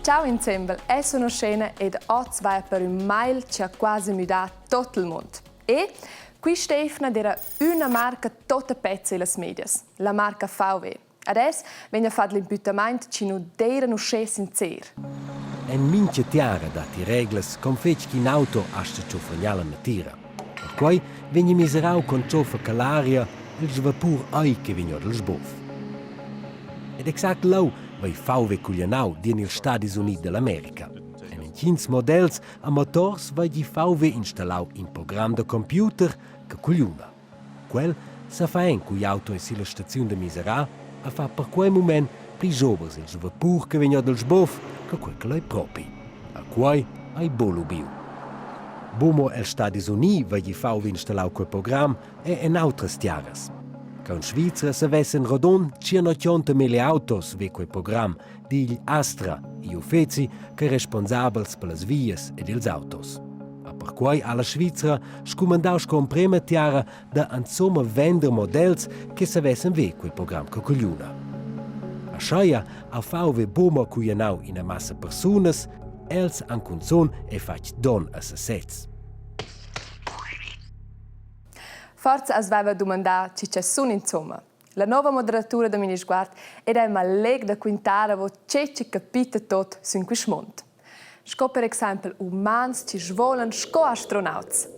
Ciao insieme, sono Scena ed oggi vai per un mail che ha quasi mudato tutto il mondo. E qui Stefana era una marca tutta pezza in media, la marca VW. Adesso viene fatto l'imputamento che non erano sentir. En mince tiara dati reglas con fec che in auto hasta cioffagnala natira. Per cui viene miserau con cioffa calaria il svapur ai che viene del sbof. Ed exact lau vai VW cugliunar di negli Stati Uniti dell'America. En in 15 models a motors vai di VW installau in programma de computer che cugliunar. Quel sa fa en cui auto e la stazione de miserà a fa per quel moment pli jovers il svapur che viene del sbof che quel che l'è propi. A Quai ai bolo biu. Bomo el Stati Uniti vai di VW installau quel programma e en altres tiaras. In Svizra se vessen rodon circa 80.000 autos ve quel programma di Astra e Ufezi che responsabels per le vias ed ils autos. A per cui alla Svizra scomandaus con prima tiara da insomma vender models che se vessen ve quel programma che cugliunar. A schaia a VW bomo cugliunau in a massa personas, els an cunzon e fac don a se sets. Forza as veva domandar ci c'è sun insomma. La nuova moderatura da Minisguard ed è maleg da quintara vo c'è capita tot sun quismont. Sco per esempio umans ci svolan sco astronauts.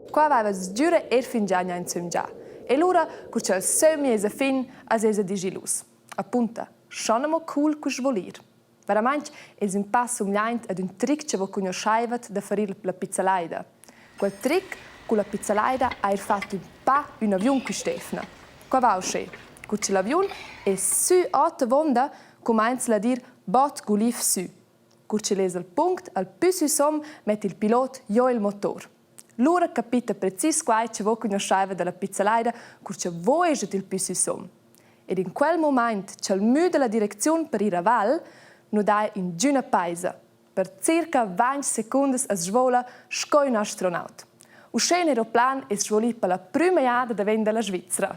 Qua veva sgiure fin già in già. E l'ora cu c'è il semi esa fin as esa digilus. Appunta, schonamo cool cu svolir. Veramente è un passo umlaint ad un trick che vo conosceivat da farir la pizzalaida. Quel trick con la pizzalaida ha fatto un aviun con Stefana. Qua va uscì. Con l'aviun e su 8 vonda comincia a dire bot gulif su. Con il punto al più su som mette il pilota io il motore. L'ora capita preciso quai che voi conosceva della pizzalaida con voi è il più su som. Ed in quel momento c'è il mu della direzione per ir a val non dai in giuna paesa. Per circa 20 secondi a svola sco un astronaut. Un sceno aeroplan è svolato per la prima giada davent della Svizra.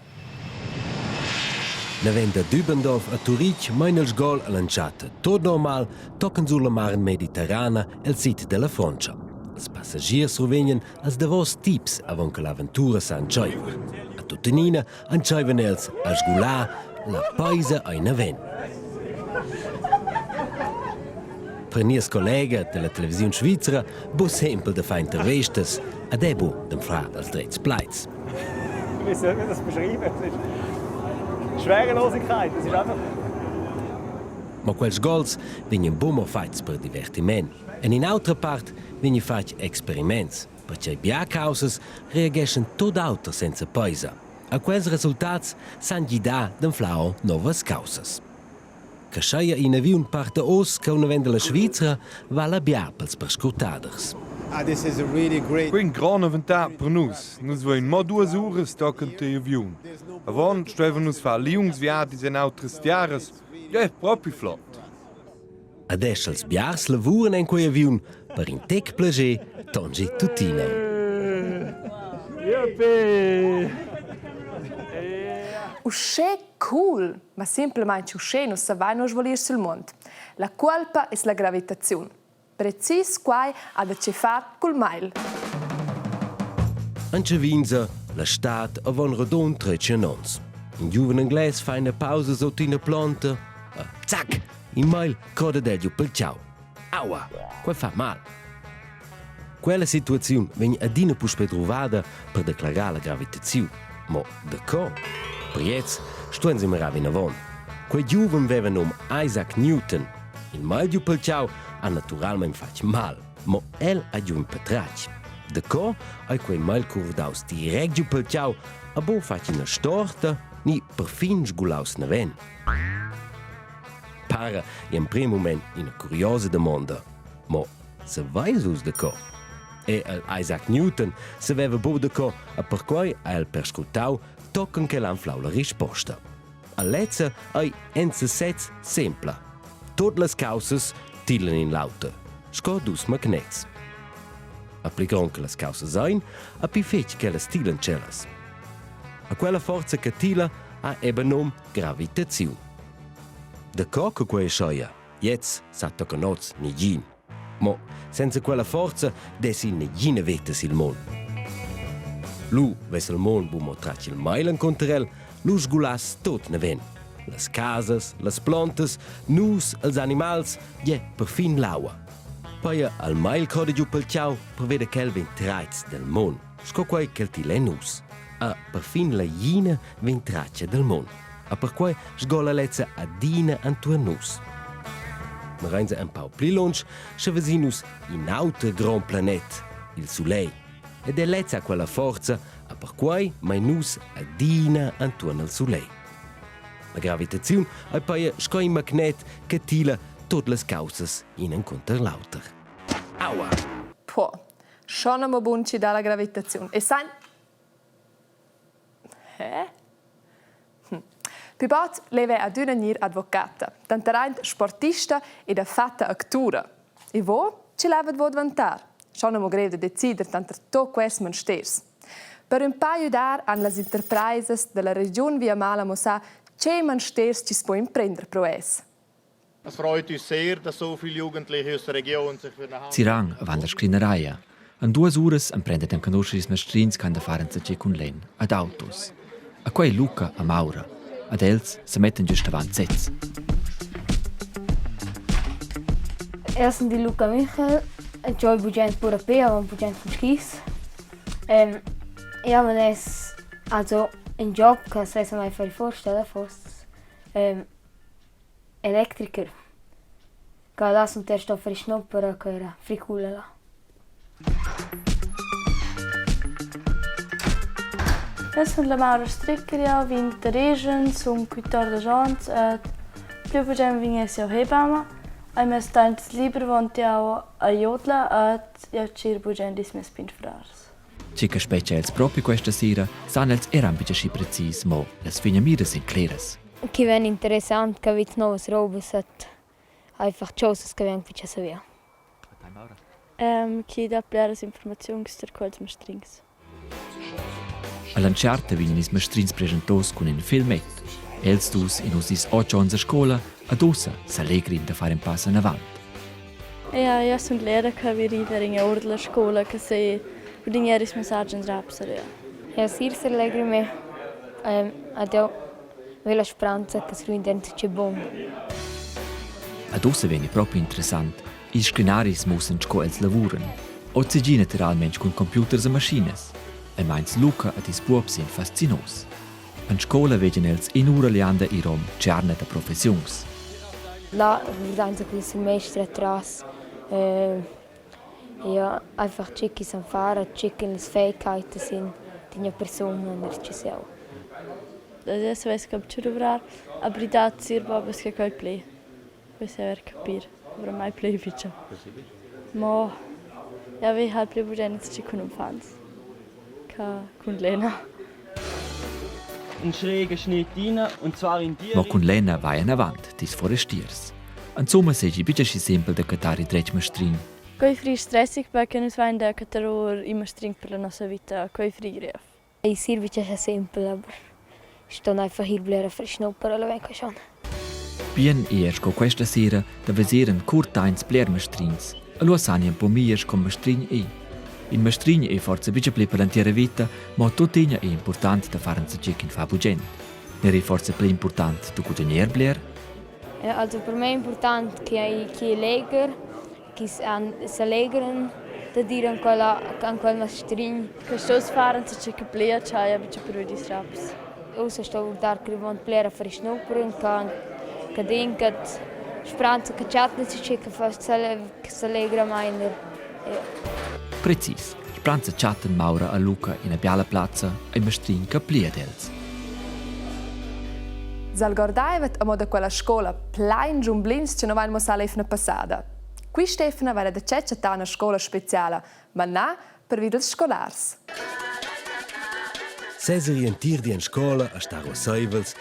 Davent da Dübendorf a Zurich mein il sgol lanciata. Tot normal tocken sulla mar Mediterrana el sit della Francia. Els passagiers survenien als davos tips avant che l'avventura s'anciaiva. A tuttenina anciaivan els a sgolar la paisa a in avent. Per nies collega della televisione svizzera bo sempre da fa intervistas ad ebo dem fra als drets pleits. Wie soll man das beschreiben? Schwerelosigkeit, das ist einfach... Ma quels gols venien bomo fats per divertiment. En in altra part venien fats experiments, perché biacausas reagescen tot auter senza paisa. A quels resultats san gida den flao novas causas. Che schaia in aviun parte os che una vende la Svizra va la biapels per scrutaders. This is a really great... Qui un gran avantat per nus. Nus voin mo 2 ores toccant de aviun. Avon streven nus fa liungsviadis en autres tiaras. Ja, proprio flott. Adesso els biars lavuren en quei aviun per in tec plager tongi tutino. Yippee! Uscè cool, ma semplicemente uscè non sa vai non svolir sul mondo. La colpa è la gravitaziun. Precis quai ha da ce far col mail. Anche vinza, la stat avon rodon 13 nons. In giuven inglese fa una pausa sotto una planta. Zac! In mail coda del pel ciao. Aua! Quel fa mal. Quella situazione viene adina puspe trovata per declarare la gravitaziun. Ma de co? Priez, stuen si meravi in avon. Quei giuven aveva nom Isaac Newton. Il mail giu pel ciao ha naturalmente fatto mal, ma el ha giù un petrac. De co ha quei mail curdaus direct giù pel ciao a bo fatto una storta ni perfin sgulaus naven. Para in primo moment una curiosa domanda, ma se vai sus de co? E Isaac Newton se aveva bo de co a per cui ha el perscutau toccon che l'anflau la risposta. A lezza hai ense sets sempla. Tot las causas tilen in lauta. Sco dus magnets. Applicron che las causas ein, a pi fec che las tilen celas. A quella forza che tila ha eben nom gravitaziun. De co che quei schaia? Jetzt sa toccanots negin. Ma senza quella forza dessi negina veta sil mon. Lu ves il mon bu motrac il mailen contrel, lu sgulas tot neven. Las casas, las plantas, nus, els animals, perfin l'aua. Poi al mail code giù pel ciao per vedere quel ventraiz del mon. Sco quai quel tile nus. A perfin la jina ventraccia del mon. A per quai sgola lezza a dina antuan nus. Ma reinse un pau pli lunch, se vesinus in autre grand planet, il Soleil. Ed è lezza quella forza, a per quai mai nus a dina antuan al Soleil. La gravitaziun è poi sco in magnet che tila tutte le causas in un conter l'auter. Aua! Può, schon am bunci dalla gravitaziun. E sai... Pi bot leve ad una nir advocata, tanterant sportista ed a fatta actura. E vo ci levat vo vantar. Schon am greve de decider tanter to quest man sters. Per un paio d'ar an las enterprises della region via Mala Mosa c'è man sters ci spo imprender pro es. Es freut uns sehr, dass so viele Jugendliche aus der Region sich für eine Sirang avanti la scrineria. In 2 ore imprendet un conoscere i mestrins che hanno fare con len, ad autos. A quei Luca a Maura. Ad els se metten giusto avanti sez. Erst die Luca Michael, Joy Bugent pura P, aber Bugent von Skis. Ja, man ist also ein Job, kann ich mir einfach vorstellen, fast Elektriker. Kann das und der Stoff für Schnupper können, fricula. Es sunt la Maura Strickeria, vin de regen, sunt 14 ans, più pogem vinesse a Hebama, ai mes tants lieber vontiao a Jodla, ja cir pogem dis mes pinfrars. Cica specials proprio questa sera, san els eran bici precis, mo las finamidas sind claras. Che ven interessant, che vit novas robes, einfach cosas che ven bici savia. Che da blers informazions der quals mestrings. All'anciarta vegnan is mestrins presentos con un filmet. Els dus in usis 8 ans a scola, ad ossa s'allegrin da fare un passo in avant. Ja sunt lehrer che vi rider in ordla scola, che se udingeris messagens rapsare. Ja, sir se allegri me. Adeo, vela speranza che si ridente c'è bon. Ad ossa veni proprio interessant. I scrinaris mussen sco els lavuren. O zigi naturalmente con computers e machines. E meins Luca ad is buob sind fascinos. In scola vegen els in ura leanda i rom ciarne da professions. La vidanza con il semestre atrás. Ja, einfach chicky san fare, chicky le Fähigkeiten sind die eine Person und ci siamo. Adesso ves che ci dovrar abridat sirva perché quel play. Questo è capire. Dovrà mai play ficha. Ma ja, vi har play bugene ci con un fans. Con Lena. Ein schräger Schnitt rein, und zwar in die Ma con Lena vai in avant, dis forestiers. Insomma, segi bitte simpel da catari drech mestrin. Quei fri stressig perché non sai da cataror immer string per la nostra vita, quei fri gref. I service è semplice, aber sto einfach hier blera für Schnupper alle weg schon. Bien erst co questa sera da vesieren curtains bler mestrins. Allora sanien pomiers con mestrin e. In mestrin e forza bitte ple per l'intera vita, ma tutt'ina è importante da fare un check in fabugent. Ne forza ple important tu cugliunar bler. Also per me è importante che leger, che si allegren da dire an quel mestrin. Questo faren se check bler c'hai bitte per di straps. Usa sto dar che von blera für Schnupper che denket speranza che chatne si check fast se allegra meiner. Precis. Speranza chatten Maura a Luca in a biala plaza e mestrin che pliedels. Zalgordaivet a moda quella scola plein giumblins che non vanno a lefna passada. Qui Stefana va da ceccia una scola speciale, ma na per videls scolars. Se orientir di en scola a star o seivels,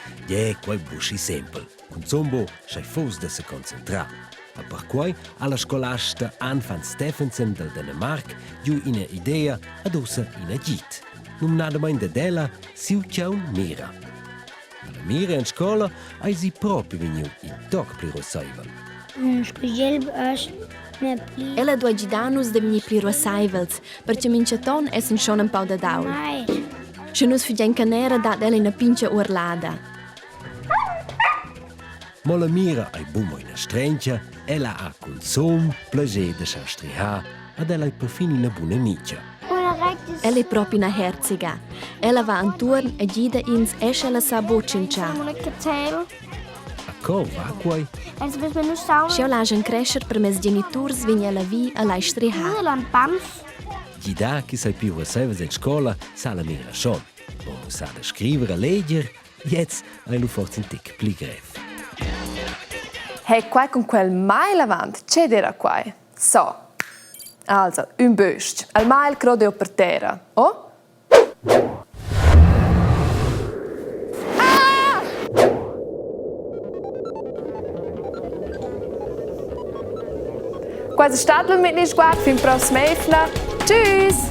quel busci sempre. Con zombo c'è fos da se concentrare. A per quai alla scolasta Anfang Stephenson del Dänemark giù una idea ad ossa in agid. Non nada mai da della siu ciaun mira. La mira in scola ai si proprio veniu in toc pliro seivel. Ella due gidanus de mini pussaivel, perché minchaton essen schon un po' da daul. Se nus figen canera dat ella una pincha urlada. Ma la mira ai bumo in strengia, ella ha col som, plager de sa striha, ed ella è perfino una buona amica. Ella è proprio una herziga. Ella va an turn e gida ins esce la sa bocincia. Co va quai? Schau lagen crescer per mes genitors vigna la vi a la striha. Gida che sai più serve in scuola sa la mira schon. O sa da scrivere, leggere, jetzt hai lu forse un tic pli gref. Hey, Quai con quel mai davent, c'è d'era Quai. So. Also, un böst. Al mai il crodeo per terra. Oh? Quasi Stadler mit Minisguard, fin prossima Efna. Tschüss!